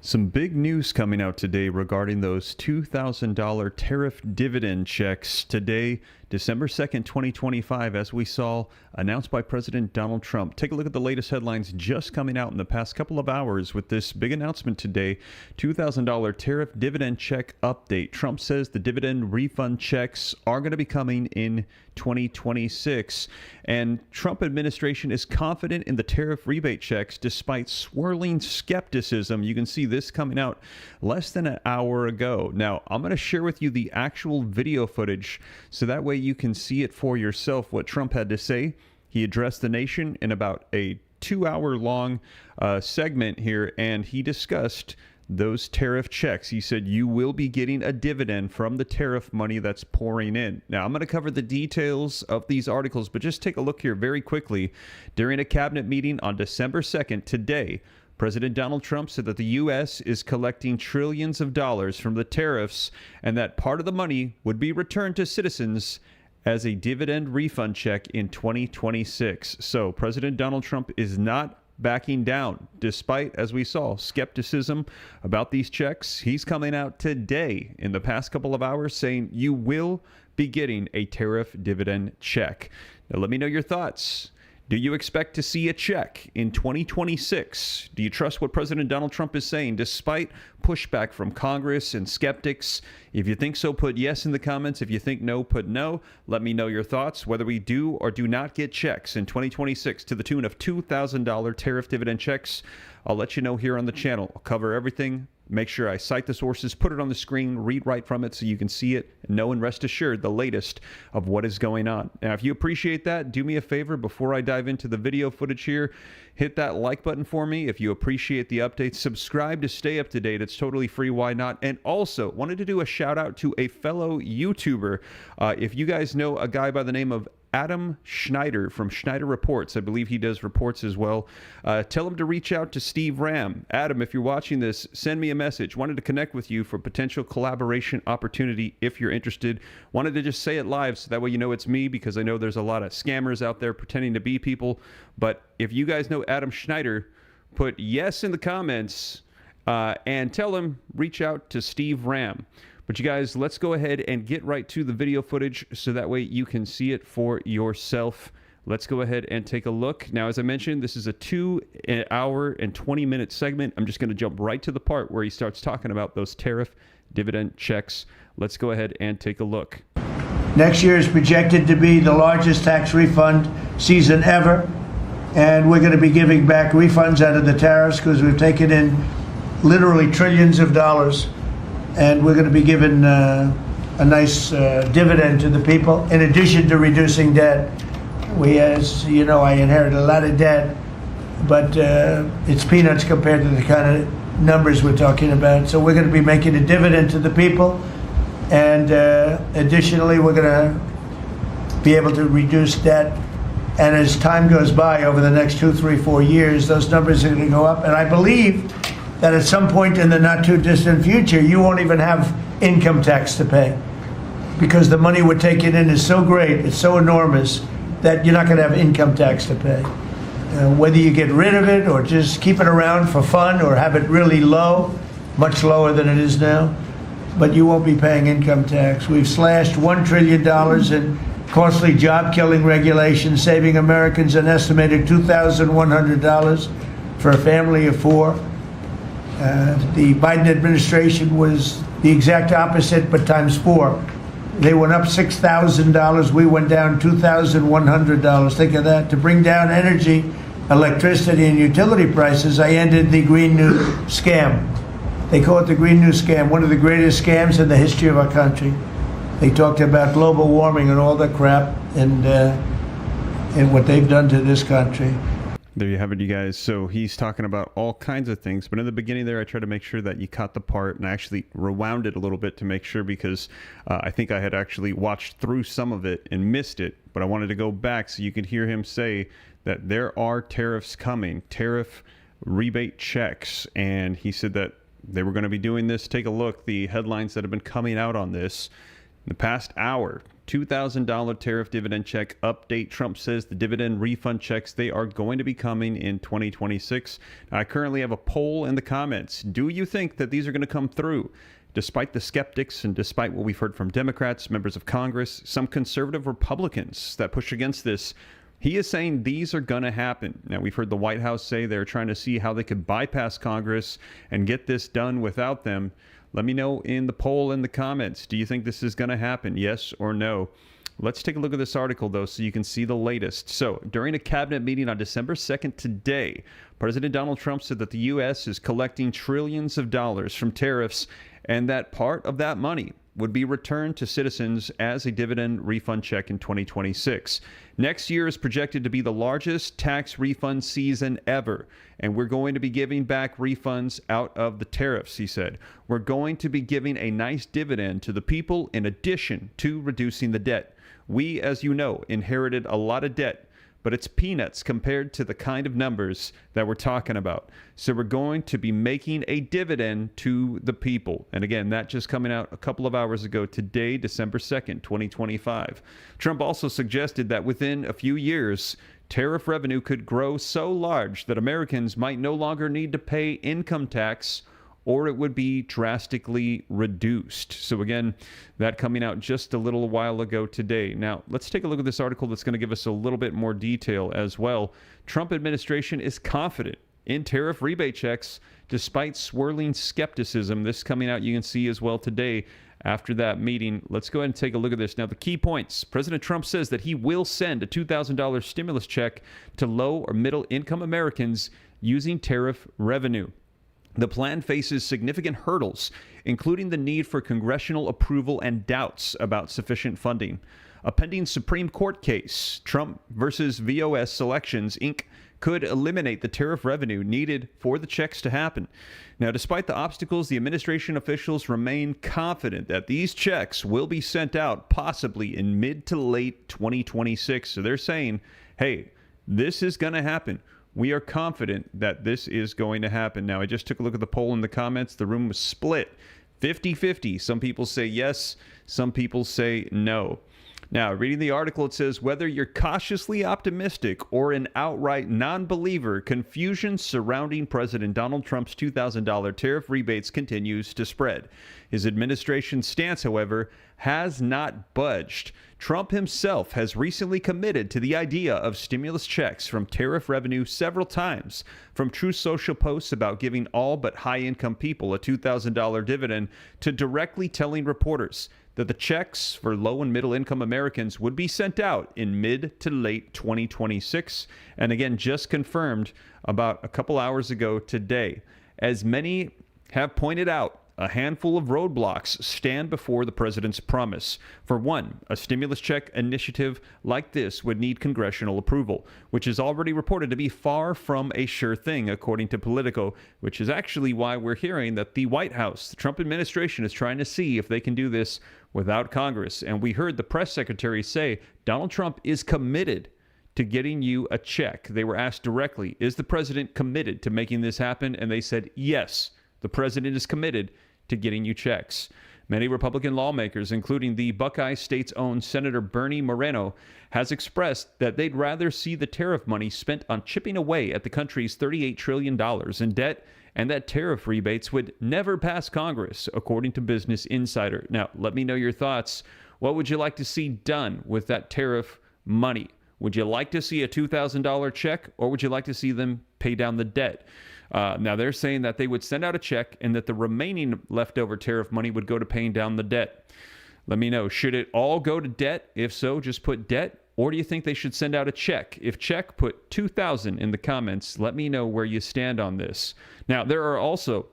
Some big news coming out today regarding those $2,000 tariff dividend checks today, December 2nd, 2025, as we saw announced by President Donald Trump. Take a look at the latest headlines just coming out in the past couple of hours with this big announcement today, $2,000 tariff dividend check update. Trump says the dividend refund checks are going to be coming in 2026, and Trump administration is confident in the tariff rebate checks despite swirling skepticism. You can see this coming out less than an hour ago. Now, I'm going to share with you the actual video footage so that way you can see it for yourself what Trump had to say. He addressed the nation in about a 2-hour long segment here, and he discussed those tariff checks. He said you will be getting a dividend from the tariff money that's pouring in. Now, I'm going to cover the details of these articles, but just take a look here very quickly. During a cabinet meeting on December 2nd, today, President Donald Trump said that the U.S. is collecting trillions of dollars from the tariffs and that part of the money would be returned to citizens as a dividend refund check in 2026. So President Donald Trump is not backing down, despite, as we saw, skepticism about these checks. He's coming out today in the past couple of hours saying you will be getting a tariff dividend check. Now, let me know your thoughts. Do you expect to see a check in 2026? Do you trust what President Donald Trump is saying, despite pushback from Congress and skeptics? If you think so, put yes in the comments. If you think no, put no. Let me know your thoughts, whether we do or do not get checks in 2026 to the tune of $2,000 tariff dividend checks. I'll let you know here on the channel. I'll cover everything. Make sure I cite the sources, put it on the screen, read right from it so you can see it, and know and rest assured the latest of what is going on. Now, if you appreciate that, do me a favor before I dive into the video footage here. Hit that like button for me if you appreciate the updates. Subscribe to stay up to date. It's totally free. Why not? And also, wanted to do a shout out to a fellow YouTuber. If you guys know a guy by the name of Adam Schneider from Schneider Reports. I believe he does reports as well. Tell him to reach out to Steve Ram. Adam, if you're watching this, send me a message. Wanted to connect with you for potential collaboration opportunity if you're interested. Wanted to just say it live so that way you know it's me, because I know there's a lot of scammers out there pretending to be people. But if you guys know Adam Schneider, put yes in the comments and tell him reach out to Steve Ram. But you guys, let's go ahead and get right to the video footage so that way you can see it for yourself. Let's go ahead and take a look. Now, as I mentioned, this is a 2-hour and 20-minute segment. I'm just going to jump right to the part where he starts talking about those tariff dividend checks. Let's go ahead and take a look. Next year is projected to be the largest tax refund season ever. And we're going to be giving back refunds out of the tariffs because we've taken in literally trillions of dollars. And we're going to be given a nice dividend to the people, in addition to reducing debt. As you know, I inherited a lot of debt, but it's peanuts compared to the kind of numbers we're talking about. So we're going to be making a dividend to the people, and additionally, we're going to be able to reduce debt. And as time goes by over the next 2, 3, 4 years, those numbers are going to go up. And I believe that at some point in the not too distant future, you won't even have income tax to pay, because the money we're taking in is so great, it's so enormous, that you're not going to have income tax to pay. Whether you get rid of it or just keep it around for fun or have it really low, much lower than it is now, but you won't be paying income tax. We've slashed $1 trillion in costly job-killing regulations, saving Americans an estimated $2,100 for a family of 4. The Biden administration was the exact opposite, but times 4. They went up $6,000. We went down $2,100. Think of that. To bring down energy, electricity, and utility prices, I ended the Green New Scam. They call it the Green New Scam, one of the greatest scams in the history of our country. They talked about global warming and all that crap, and what they've done to this country. There you have it, you guys. So he's talking about all kinds of things, but in the beginning there, I tried to make sure that you caught the part, and I actually rewound it a little bit to make sure, because I think I had actually watched through some of it and missed it, but I wanted to go back so you could hear him say that there are tariffs coming, tariff rebate checks, and he said that they were going to be doing this. Take a look, the headlines that have been coming out on this in the past hour. $2,000 tariff dividend check update. Trump says the dividend refund checks, they are going to be coming in 2026. I currently have a poll in the comments. Do you think that these are going to come through? Despite the skeptics and despite what we've heard from Democrats, members of Congress, some conservative Republicans that push against this, he is saying these are going to happen. Now, we've heard the White House say they're trying to see how they could bypass Congress and get this done without them. Let me know in the poll in the comments. Do you think this is going to happen? Yes or no? Let's take a look at this article, though, so you can see the latest. So, during a cabinet meeting on December 2nd today, President Donald Trump said that the U.S. is collecting trillions of dollars from tariffs and that part of that money would be returned to citizens as a dividend refund check in 2026. Next year is projected to be the largest tax refund season ever, and we're going to be giving back refunds out of the tariffs, he said. We're going to be giving a nice dividend to the people in addition to reducing the debt. We, as you know, inherited a lot of debt, but it's peanuts compared to the kind of numbers that we're talking about. So we're going to be making a dividend to the people. And again, that just coming out a couple of hours ago today, December 2nd, 2025. Trump also suggested that within a few years, tariff revenue could grow so large that Americans might no longer need to pay income tax, or it would be drastically reduced. So again, that coming out just a little while ago today. Now, let's take a look at this article that's going to give us a little bit more detail as well. Trump administration is confident in tariff rebate checks despite swirling skepticism. This coming out, you can see as well today after that meeting. Let's go ahead and take a look at this. Now, the key points. President Trump says that he will send a $2,000 stimulus check to low or middle income Americans using tariff revenue. The plan faces significant hurdles, including the need for congressional approval and doubts about sufficient funding. A pending Supreme Court case, Trump versus VOS Selections, Inc., could eliminate the tariff revenue needed for the checks to happen. Now, despite the obstacles, the administration officials remain confident that these checks will be sent out possibly in mid to late 2026. So they're saying, hey, this is going to happen. We are confident that this is going to happen. Now, I just took a look at the poll in the comments. The room was split 50-50. Some people say yes, some people say no. Now, reading the article, it says, whether you're cautiously optimistic or an outright non-believer, confusion surrounding President Donald Trump's $2,000 tariff rebates continues to spread. His administration's stance, however, has not budged. Trump himself has recently committed to the idea of stimulus checks from tariff revenue several times, from Truth Social posts about giving all but high-income people a $2,000 dividend to directly telling reporters that the checks for low and middle income Americans would be sent out in mid to late 2026. And again, just confirmed about a couple hours ago today. As many have pointed out, a handful of roadblocks stand before the president's promise. For one, a stimulus check initiative like this would need congressional approval, which is already reported to be far from a sure thing, according to Politico, which is actually why we're hearing that the White House, the Trump administration, is trying to see if they can do this without Congress. And we heard the press secretary say Donald Trump is committed to getting you a check. They were asked directly, is the president committed to making this happen? And they said, yes, the president is committed to getting you checks. Many Republican lawmakers, including the Buckeye State's own Senator Bernie Moreno, has expressed that they'd rather see the tariff money spent on chipping away at the country's $38 trillion in debt, and that tariff rebates would never pass Congress, according to Business Insider. Now, let me know your thoughts. What would you like to see done with that tariff money? Would you like to see a $2,000 check, or would you like to see them pay down the debt? Now, they're saying that they would send out a check and that the remaining leftover tariff money would go to paying down the debt. Let me know. Should it all go to debt? If so, just put debt. Or do you think they should send out a check? If check, put 2,000 in the comments. Let me know where you stand on this. Now, there are also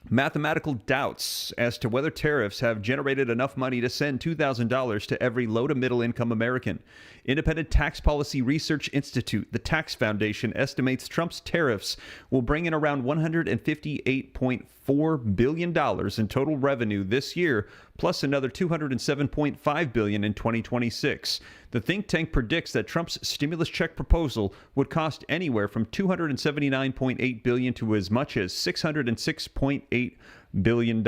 mathematical doubts as to whether tariffs have generated enough money to send $2,000 to every low to middle income American. Independent Tax Policy Research Institute, the Tax Foundation, estimates Trump's tariffs will bring in around $158.4 billion in total revenue this year, plus another $207.5 billion in 2026. The think tank predicts that Trump's stimulus check proposal would cost anywhere from $279.8 billion to as much as $606.8 billion.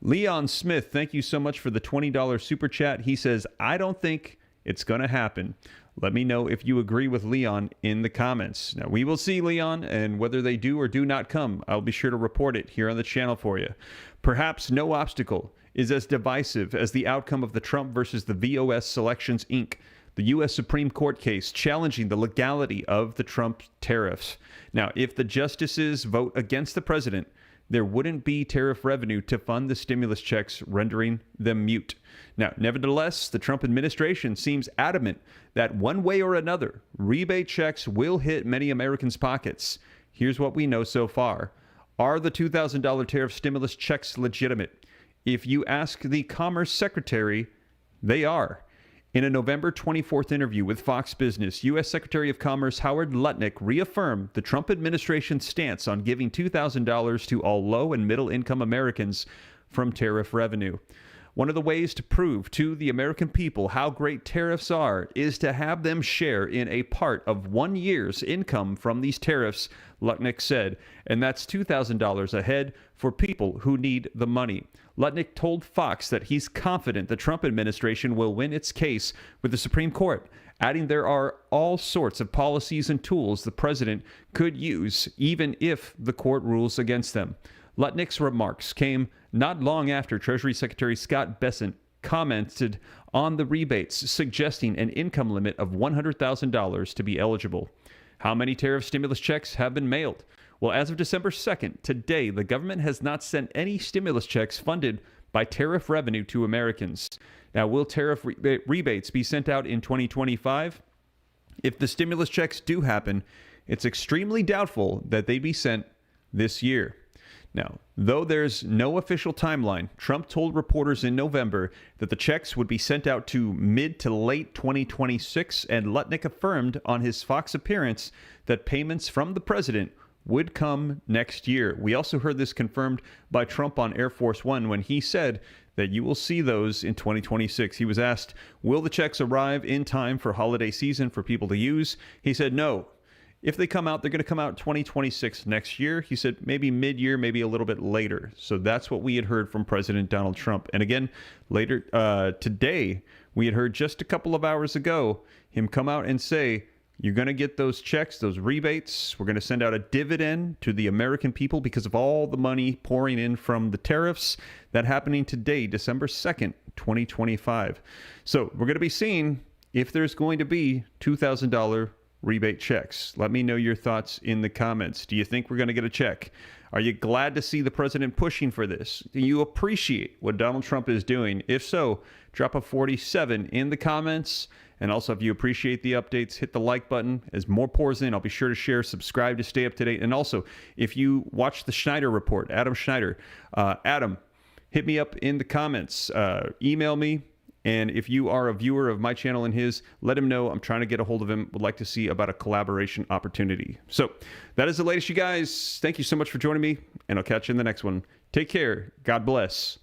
Leon Smith, thank you so much for the $20 super chat. He says, I don't think it's going to happen. Let me know if you agree with Leon in the comments. Now, we will see, Leon, and whether they do or do not come, I'll be sure to report it here on the channel for you. Perhaps no obstacle is as divisive as the outcome of the Trump versus the VOS Selections, Inc., the U.S. Supreme Court case challenging the legality of the Trump tariffs. Now, if the justices vote against the president, there wouldn't be tariff revenue to fund the stimulus checks, rendering them mute. Now, nevertheless, the Trump administration seems adamant that one way or another, rebate checks will hit many Americans' pockets. Here's what we know so far. Are the $2,000 tariff stimulus checks legitimate? If you ask the Commerce Secretary, they are. In a November 24th interview with Fox Business, U.S. Secretary of Commerce Howard Lutnick reaffirmed the Trump administration's stance on giving $2,000 to all low and middle income Americans from tariff revenue. One of the ways to prove to the American people how great tariffs are is to have them share in a part of 1 year's income from these tariffs, Lutnick said, and that's $2,000 a head for people who need the money. Lutnick told Fox that he's confident the Trump administration will win its case with the Supreme Court, adding there are all sorts of policies and tools the president could use even if the court rules against them. Lutnick's remarks came not long after Treasury Secretary Scott Bessent commented on the rebates, suggesting an income limit of $100,000 to be eligible. How many tariff stimulus checks have been mailed? Well, as of December 2nd, today, the government has not sent any stimulus checks funded by tariff revenue to Americans. Now, will tariff rebates be sent out in 2025? If the stimulus checks do happen, it's extremely doubtful that they be sent this year. Now, though there's no official timeline, Trump told reporters in November that the checks would be sent out to mid to late 2026, and Lutnick affirmed on his Fox appearance that payments from the president would come next year. We also heard this confirmed by Trump on Air Force One when he said that you will see those in 2026. He was asked, will the checks arrive in time for holiday season for people to use? He said no. If they come out, they're going to come out 2026 next year. He said maybe mid-year, maybe a little bit later. So that's what we had heard from President Donald Trump. And again, later today, we had heard just a couple of hours ago him come out and say, you're going to get those checks, those rebates. We're going to send out a dividend to the American people because of all the money pouring in from the tariffs. That happening today, December 2nd, 2025. So we're going to be seeing if there's going to be $2,000 rebate checks. Let me know your thoughts in the comments. Do you think we're going to get a check? Are you glad to see the president pushing for this? Do you appreciate what Donald Trump is doing? If so, drop a 47 in the comments. And also, if you appreciate the updates, hit the like button. As more pours in, I'll be sure to share, subscribe to stay up to date. And also, if you watch the Schneider Report, Adam Schneider, Adam, hit me up in the comments. Email me. And if you are a viewer of my channel and his, let him know. I'm trying to get a hold of him. Would like to see about a collaboration opportunity. So that is the latest, you guys. Thank you so much for joining me, and I'll catch you in the next one. Take care. God bless.